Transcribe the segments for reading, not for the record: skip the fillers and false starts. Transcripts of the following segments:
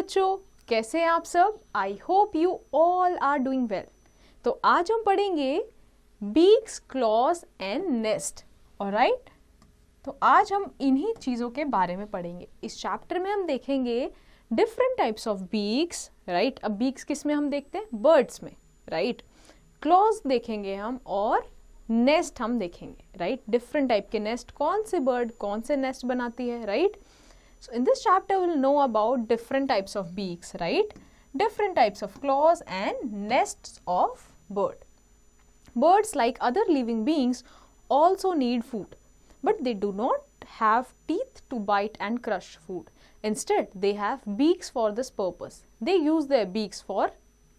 बच्चों, कैसे हैं आप सब? I hope you all are doing well. तो आज हम पढ़ेंगे beaks, claws and nest. Alright, तो आज हम इन्हीं चीज़ों के बारे में पढ़ेंगे। इस चैप्टर में हम देखेंगे different types of beaks, right. अब बीक्स किस में हम देखते हैं? बर्ड्स में, राइट। क्लॉज देखेंगे हम और नेस्ट हम देखेंगे, राइट। डिफरेंट टाइप के नेस्ट, कौन से बर्ड कौन से नेस्ट बनाती है, right. So in this chapter we'll know about different types of beaks, right? Different types of claws and nests of bird. Birds, like other living beings, also need food, but they do not have teeth to bite and crush food. Instead, they have beaks for this purpose. They use their beaks for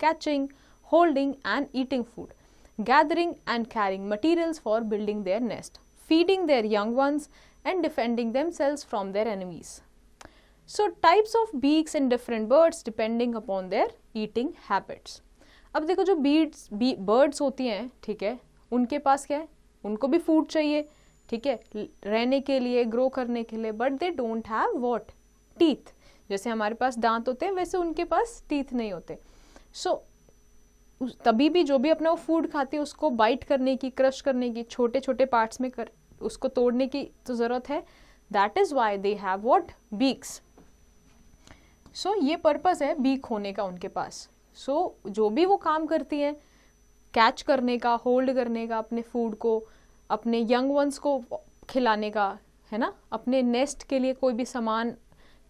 catching, holding and eating food, gathering and carrying materials for building their nest, feeding their young ones and defending themselves from their enemies. So types of beaks in different birds depending upon their eating habits. अब देखो जो birds होती हैं, ठीक है, उनके पास क्या है? उनको भी फूड चाहिए, ठीक है, रहने के लिए, ग्रो करने के लिए, but they don't have what? Teeth. जैसे हमारे पास दांत होते हैं वैसे उनके पास टीथ नहीं होते। सो तभी भी जो भी अपना वो फूड खाती है उसको बाइट करने की, क्रश करने की, छोटे छोटे पार्ट्स में उसको तोड़ने की तो ज़रूरत है। That is why they have what? Beaks. So ये पर्पस है बीक होने का उनके पास। सो जो भी वो काम करती हैं, कैच करने का, होल्ड करने का, अपने फूड को, अपने यंग वंस को खिलाने का, है ना, अपने नेस्ट के लिए कोई भी सामान,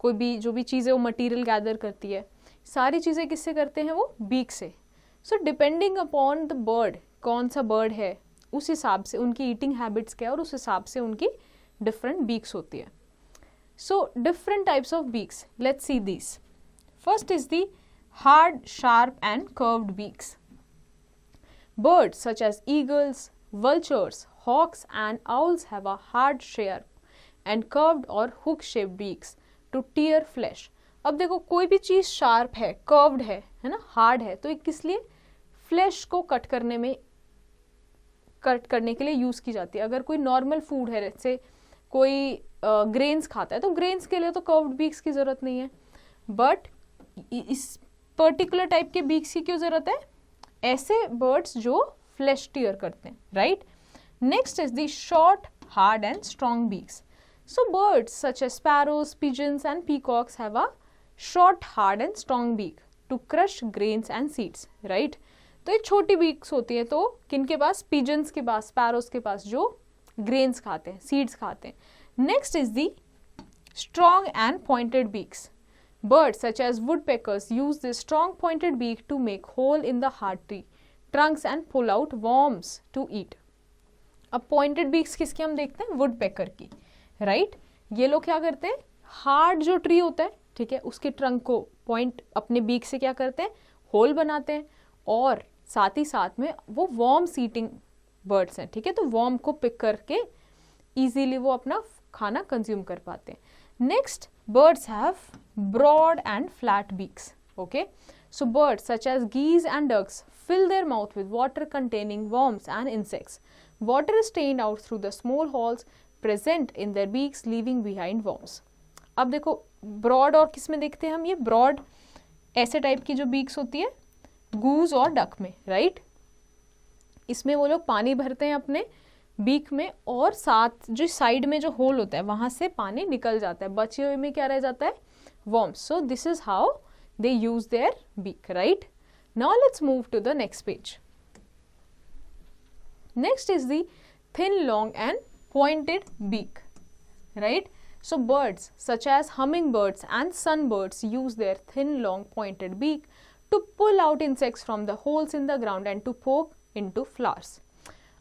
कोई भी जो भी चीज़ें वो मटेरियल गैदर करती है, सारी चीज़ें किससे करते हैं? वो बीक से। So depending upon the bird, कौन सा बर्ड है उस हिसाब से उनकी ईटिंग हैबिट्स क्या है और उस हिसाब से उनकी डिफरेंट बीक्स होती है। So different types of beaks. Let's see these. First is the hard, sharp and curved beaks. Birds such as eagles, vultures, hawks and owls have a hard, sharp and curved or hook-shaped beaks to tear flesh. अब देखो कोई भी चीज़ sharp है, curved है ना, hard है, तो ये किस लिए? फ्लैश को कट करने के लिए यूज़ की जाती है। अगर कोई नॉर्मल फूड है, जैसे कोई ग्रेन्स खाता है तो ग्रेन्स के लिए तो कर्व्ड बीक्स की ज़रूरत नहीं है, बट इस पर्टिकुलर टाइप के बीक्स की क्यों ज़रूरत है? ऐसे बर्ड्स जो फ्लैश टीयर करते हैं, right. Next is the short, hard and strong beaks. So birds such as sparrows, pigeons and peacocks have a short, hard and strong beak to crush grains and seeds, right. तो ये छोटी beaks होती है, तो किनके पास? Pigeons के पास, sparrows के पास, जो ग्रेन्स खाते हैं, सीड्स खाते हैं. Next is the strong and pointed beaks. Birds such as woodpeckers use this strong pointed beak to make hole in the hard tree trunks and pull out worms to eat. अब pointed beaks किसकी हम देखते हैं? woodpecker की, right? ये लोग क्या करते हैं? हार्ड जो ट्री होता है, ठीक है, उसके ट्रंक को पॉइंट अपने बीक से क्या करते हैं? होल बनाते हैं, और साथ ही साथ में वो worms eating birds हैं, ठीक है, तो worm को पिक करके इजीली वो अपना खाना कंज्यूम कर पाते हैं. Next, birds have broad and flat beaks. Okay, so birds such as geese and ducks fill their mouth with water containing worms and insects. Water is strained out through the small holes present in their beaks, leaving behind worms. अब देखो broad और किस में देखते हैं हम? ये broad ऐसे टाइप की जो बीक्स होती है गूज और डक में, राइट. इसमें वो लोग पानी भरते हैं अपने बीक में, और साथ जो साइड में जो होल होता है वहां से पानी निकल जाता है, बचे हुए में क्या रह जाता है? Worms. So this is how they use their beak, right. Now let's move to the next page. Next is the thin, long and pointed beak, right. So birds such as humming birds and sun birds use their thin, long pointed beak to pull out insects from the holes in the ground and to poke into flowers.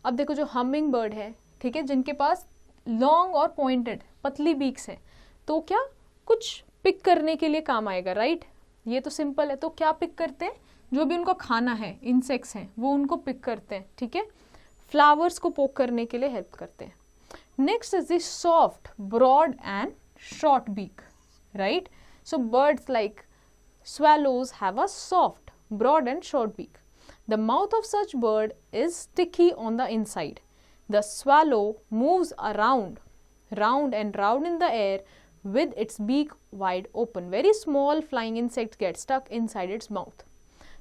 अब देखो जो humming bird है, ठीक है, जिनके पास long और pointed पतली beaks हैं, तो क्या कुछ पिक करने के लिए काम आएगा, राइट. ये तो सिंपल है. तो क्या पिक करते हैं? जो भी उनको खाना है, इंसेक्ट्स हैं, वो उनको पिक करते हैं, ठीक है. फ्लावर्स को पोक करने के लिए हेल्प करते हैं. Next is the soft, broad and short beak, right. So birds like swallows have a soft, broad and short beak. The mouth of such bird is sticky on the inside. The swallow moves round and round in the air with its beak wide open. Very small flying insects get stuck inside its mouth.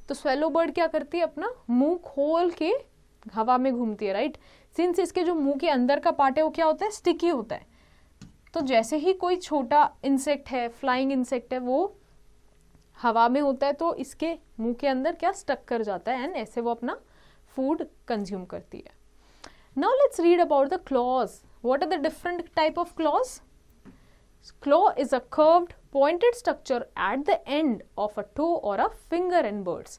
तो swallow bird क्या करती है, अपना मुंह खोल के हवा में घूमती है, राइट. सिंस इसके जो मुंह के अंदर का पार्ट है वो क्या होता है, स्टिकी होता है. तो जैसे ही कोई छोटा इंसेक्ट है, फ्लाइंग इंसेक्ट है, वो हवा में होता है तो इसके मुंह के अंदर क्या स्टक कर जाता है, एंड ऐसे वो अपना फूड कंज्यूम करती है. Now let's read about the claws. What are the different type of claws? Claw is a curved, pointed structure at the end of a toe or a finger in birds.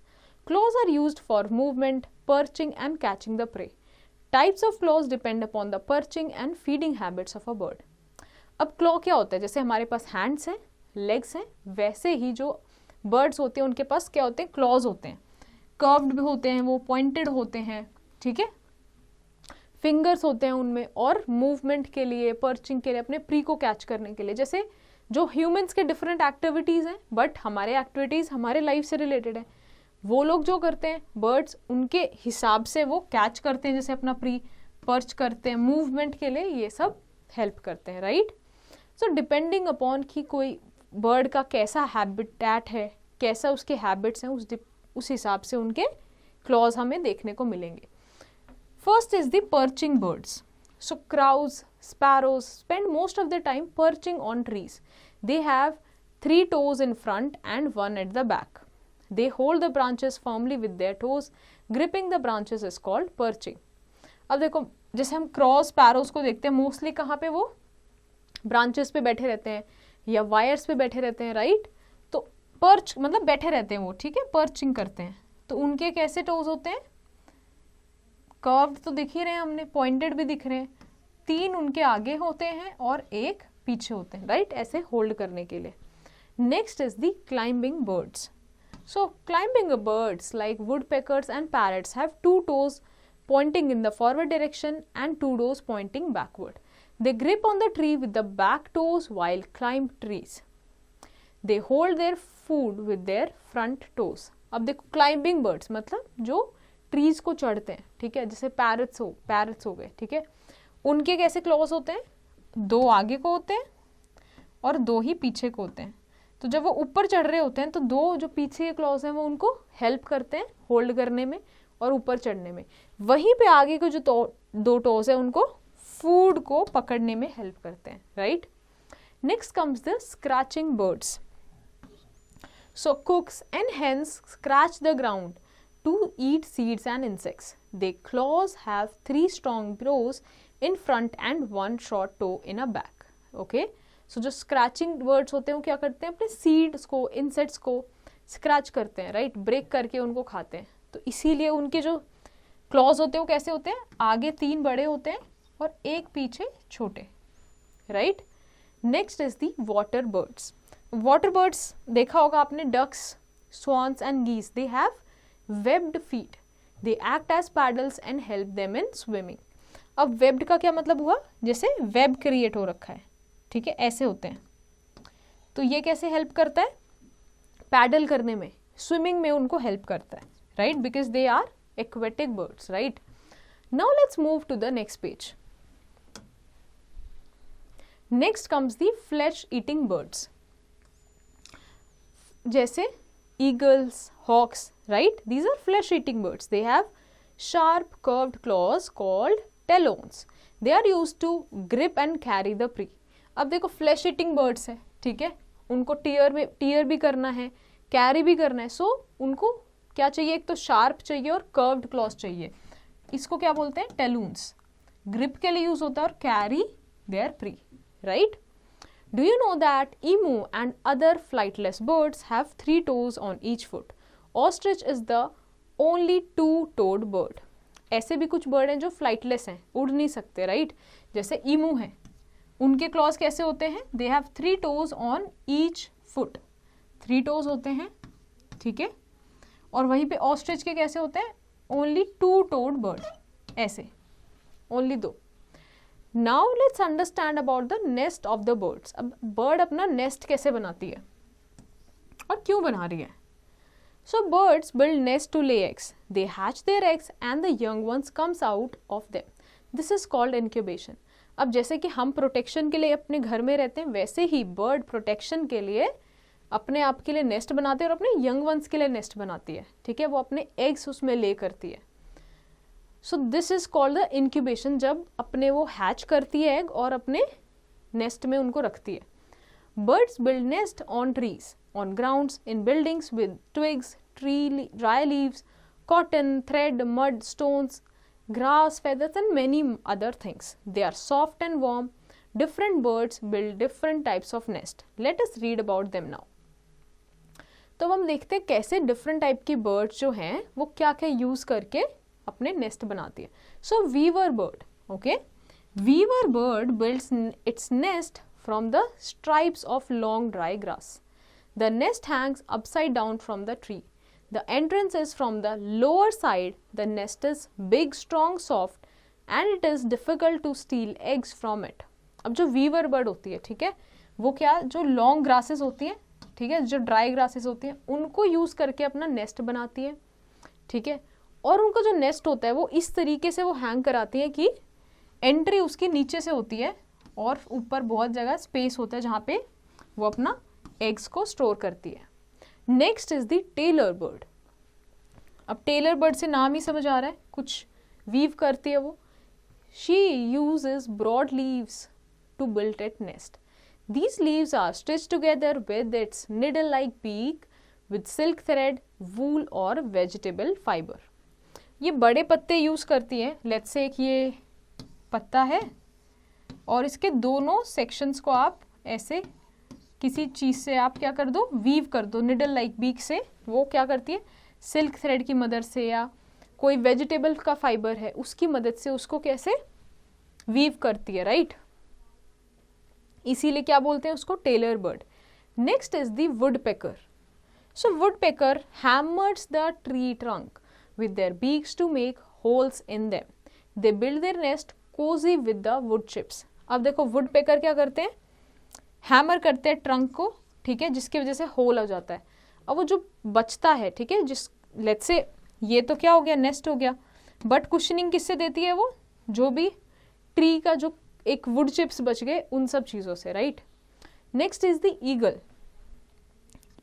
Claws are used for movement, perching and catching the prey. Types of claws depend upon the perching and feeding habits of a bird. अब claw क्या होता है, जैसे हमारे पास hands हैं, legs हैं, वैसे ही जो birds होते हैं उनके पास क्या होते हैं, claws होते हैं. Curved भी होते हैं, वो pointed होते हैं, ठीक है. फिंगर्स होते हैं उनमें, और मूवमेंट के लिए, पर्चिंग के लिए, अपने प्री को कैच करने के लिए. जैसे जो ह्यूमंस के डिफरेंट एक्टिविटीज़ हैं, बट हमारे एक्टिविटीज़ हमारे लाइफ से रिलेटेड है. वो लोग जो करते हैं बर्ड्स, उनके हिसाब से वो कैच करते हैं, जैसे अपना प्री, पर्च करते हैं, मूवमेंट के लिए ये सब हेल्प करते हैं, राइट. सो डिपेंडिंग अपॉन कि कोई बर्ड का कैसा हैबिटेट है, कैसा उसके हैबिट्स हैं, उस हिसाब से उनके क्लॉज हमें देखने को मिलेंगे. First is the perching birds. So crows, sparrows spend most of their time perching on trees. They have 3 toes in front and 1 at the back. They hold the branches firmly with their toes. Gripping the branches is called perching. अब देखो, जैसे हम cross sparrows को देखते हैं, mostly कहाँ पे वो ब्रांचेस पे बैठे रहते हैं या वायर्स पे बैठे रहते हैं, राइट. तो पर्च मतलब बैठे रहते हैं वो, ठीक है, पर्चिंग करते हैं. तो उनके कैसे टोज होते हैं, कर्व्ड तो दिख ही रहे हैं हमने, पॉइंटेड भी दिख रहे हैं. 3 उनके आगे होते हैं और 1 पीछे होते हैं, राइट, ऐसे होल्ड करने के लिए. Next is the climbing birds. So climbing birds like woodpeckers and parrots have 2 toes pointing in the forward direction and 2 toes pointing backward. They grip on the tree with the back toes while climb trees. They hold their food with their front toes. अब देखो, climbing birds मतलब जो trees को चढ़ते हैं, ठीक है, जैसे पैरट्स हो गए, ठीक है. उनके कैसे क्लॉज होते हैं, 2 आगे को होते हैं और 2 ही पीछे को होते हैं. तो जब वो ऊपर चढ़ रहे होते हैं तो 2 जो पीछे के क्लॉज हैं वो उनको हेल्प करते हैं होल्ड करने में और ऊपर चढ़ने में. वहीं पे आगे के जो 2 टोज है उनको फूड को पकड़ने में हेल्प करते हैं, right. Next comes the scratching birds. So cocks and hens scratch the ground to eat seeds and insects. Their claws have 3 strong toes in front and 1 short toe in a back. Okay? So जो scratching birds होते हैं वो क्या करते हैं, अपने seeds को, insects को scratch करते हैं, right? break करके उनको खाते हैं. तो इसीलिए उनके जो claws होते हैं वो कैसे होते हैं, आगे 3 बड़े होते हैं और 1 पीछे छोटे, right? Next is the water birds. Water birds देखा होगा आपने, ducks, swans and geese. They have webbed feet. They act as paddles and help them in swimming. अब webbed का क्या मतलब हुआ, जैसे वेब क्रिएट हो रखा है, ठीक है, ऐसे होते हैं. तो ये कैसे हेल्प करता है, पैडल करने में, स्विमिंग में उनको हेल्प करता है, right, because they are aquatic birds, right. Now let's move to the next page. Next comes the flesh eating birds. जैसे eagles, hawks, right? These are flesh-eating birds. They have sharp curved claws called talons. They are used to grip and carry the prey. अब देखो, flesh-eating birds है, ठीक है, उनको tier भी करना है, कैरी भी करना है. सो उनको क्या चाहिए, एक तो शार्प चाहिए और कर्व्ड क्लॉज चाहिए. इसको क्या बोलते हैं, टेलून्स. ग्रिप के लिए यूज होता है और carry their pre, right. Do you know that emu and other flightless birds have 3 toes on each foot? Ostrich is the only 2-toed bird. ऐसे भी कुछ बर्ड हैं जो फ्लाइटलेस हैं, उड़ नहीं सकते, राइट. जैसे ईमू हैं, उनके क्लॉज कैसे होते हैं, they have 3 toes on each foot. 3 toes होते हैं, ठीक है. और वहीं पे ऑस्ट्रिच के कैसे होते हैं, ओनली 2-toed bird, ऐसे, only 2. Now let's understand about the nest of the birds. अब बर्ड अपना नेस्ट कैसे बनाती है और क्यों बना रही है. So birds build nests to lay eggs. They hatch their eggs and the young ones comes out of them. This is called incubation. अब जैसे कि हम प्रोटेक्शन के लिए अपने घर में रहते हैं, वैसे ही बर्ड प्रोटेक्शन के लिए अपने आप के लिए नेस्ट बनाते हैं और अपने यंग वंस के लिए नेस्ट बनाती है, ठीक है, वो अपने एग्स उसमें ले करती है. सो this is called the incubation, जब अपने वो हैच करती है एग और अपने नेस्ट में उनको रखती है. Birds build nest on trees, on grounds, in buildings with twigs, dry leaves, cotton, thread, mud, stones, grass, feathers and many other things. They are soft and warm. Different birds build different types of nest. Let us read about them now. तो हम देखते हैं कैसे different type की birds जो हैं वो क्या क्या यूज करके अपने नेस्ट बनाती है. So weaver bird, okay, weaver bird builds its nest from the stripes of long dry grass. The nest hangs upside down from the tree. The entrance is from the lower side. The nest is big, strong, soft, and it is difficult to steal eggs from it. अब जो Weaver bird होती है, ठीक है, वो क्या, जो long grasses होती हैं, ठीक है, जो ड्राई ग्रासेस होती हैं, उनको यूज करके अपना नेस्ट बनाती है, ठीक है. और उनका जो नेस्ट होता है वो इस तरीके से वो हैंग कराती है कि एंट्री उसकी नीचे से होती है और ऊपर बहुत जगह स्पेस होता है जहाँ पे वो अपना एग्स को स्टोर करती है. Next is the tailor bird. अब टेलर बर्ड से नाम ही समझ आ रहा है, कुछ वीव करती है वो. She uses broad leaves to build it nest. These leaves are stitched together with its needle-like beak with silk thread, wool और vegetable fiber. ये बड़े पत्ते यूज करती हैं. लेट्स से कि ये पत्ता है और इसके दोनों सेक्शंस को आप ऐसे किसी चीज से आप क्या कर दो, वीव कर दो निडल लाइक बीक से. वो क्या करती है, सिल्क थ्रेड की मदद से या कोई वेजिटेबल का फाइबर है उसकी मदद से उसको कैसे वीव करती है, राइट. इसीलिए क्या बोलते हैं उसको, tailor bird. Next is the woodpecker. So woodpecker hammers the tree trunk with their beaks to make holes in them. They build their nest cozy with the wood chips. अब देखो woodpecker क्या करते हैं, हैमर करते हैं trunk को, ठीक है, जिसकी वजह से होल हो जाता है. अब वो जो बचता है, ठीक है, जिस लेट्स से ये तो क्या हो गया, नेस्ट हो गया, बट कुशनिंग किससे देती है वो, जो भी ट्री का जो एक वुड चिप्स बच गए उन सब चीज़ों से, right. Next is the eagle.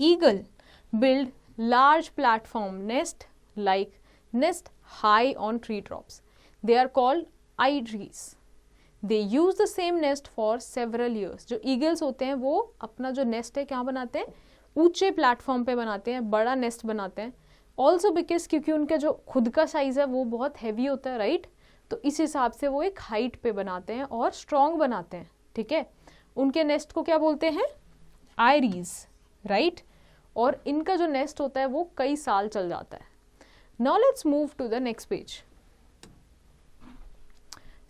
Eagle build large platform nest like nest high on tree tops. They are called eyries. They use the same nest for several years. जो ईगल्स होते हैं वो अपना जो नेस्ट है क्या बनाते हैं, ऊंचे प्लेटफॉर्म पे बनाते हैं, बड़ा नेस्ट बनाते हैं. ऑल्सो बिकॉज क्योंकि उनका जो खुद का साइज है वो बहुत हैवी होता है, राइट. तो इस हिसाब से वो एक हाइट पे बनाते हैं और स्ट्रॉन्ग बनाते हैं, ठीक है. उनके नेस्ट को क्या बोलते हैं, आयरीज, राइट. और इनका जो नेस्ट होता है वो कई साल चल जाता है. Now let's move to the next page.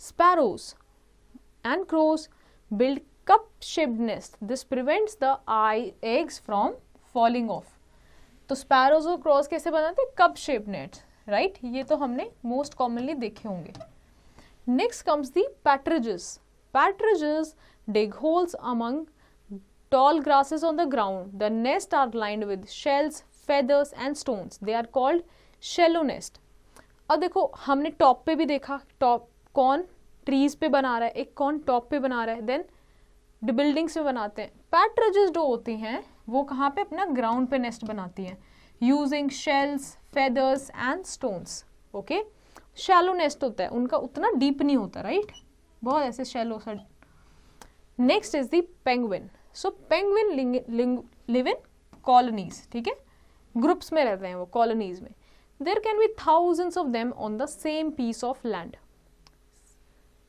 Sparrows and crows build cup-shaped nest. This prevents the eggs from falling off. तो sparrows और crows कैसे बनाते हैं, cup-shaped nest, right? ये तो हमने most commonly देखे होंगे. Next comes the partridges. Partridges dig holes among tall grasses on the ground. The nests are lined with shells, feathers and stones. They are called shallow nest. अब देखो हमने top पे भी देखा, टॉप कौन trees पे बना रहा है, एक कौन टॉप पे बना रहा है, देन बिल्डिंग्स में बनाते हैं. पैट्रिजेस जो होती हैं वो कहाँ पे, अपना ग्राउंड पे नेस्ट बनाती हैं using shells, feathers and stones. Okay, shallow nest होता है उनका, उतना डीप नहीं होता, राइट, बहुत ऐसे शैलो सा. Next is the penguin. So penguin live in colonies, ठीक है, ग्रुप्स में रहते हैं वो, कॉलोनीज में. There can be thousands of them on the same piece of land,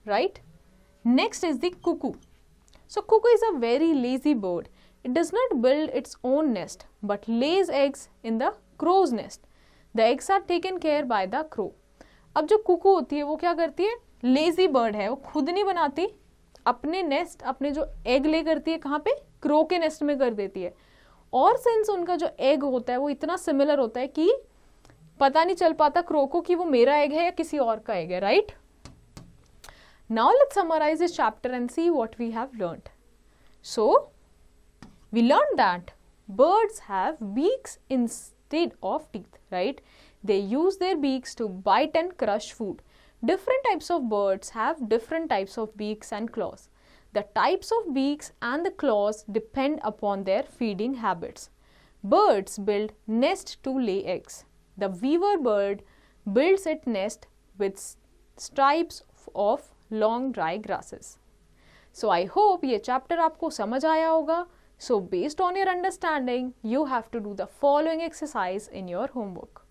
right. Next is the cuckoo. So cuckoo is a very lazy bird. It does not build its own nest but lays eggs in the crow's nest. The eggs are taken care by the crow. अब जो कुकू होती है वो क्या करती है, lazy bird है, वो खुद नहीं बनाती, अपने नेस्ट, अपने जो एग ले करती है कहाँ पे, क्रो के नेस्ट में कर देती है. और सिंस उनका जो एग होता है वो इतना सिमिलर होता है कि पता नहीं चल पाता क्रो को कि वो मेरा एग है या किसी और का एग है, right. Now let's summarise this chapter and see what we have learned. So we learn that birds have beaks instead of teeth, right. They use their beaks to bite and crush food. Different types of birds have different types of beaks and claws. The types of beaks and the claws depend upon their feeding habits. Birds build nest to lay eggs. The weaver bird builds its nest with stripes of long dry grasses. So I hope ये chapter आपको समझ आया होगा. So based on your understanding, you have to do the following exercise in your homework.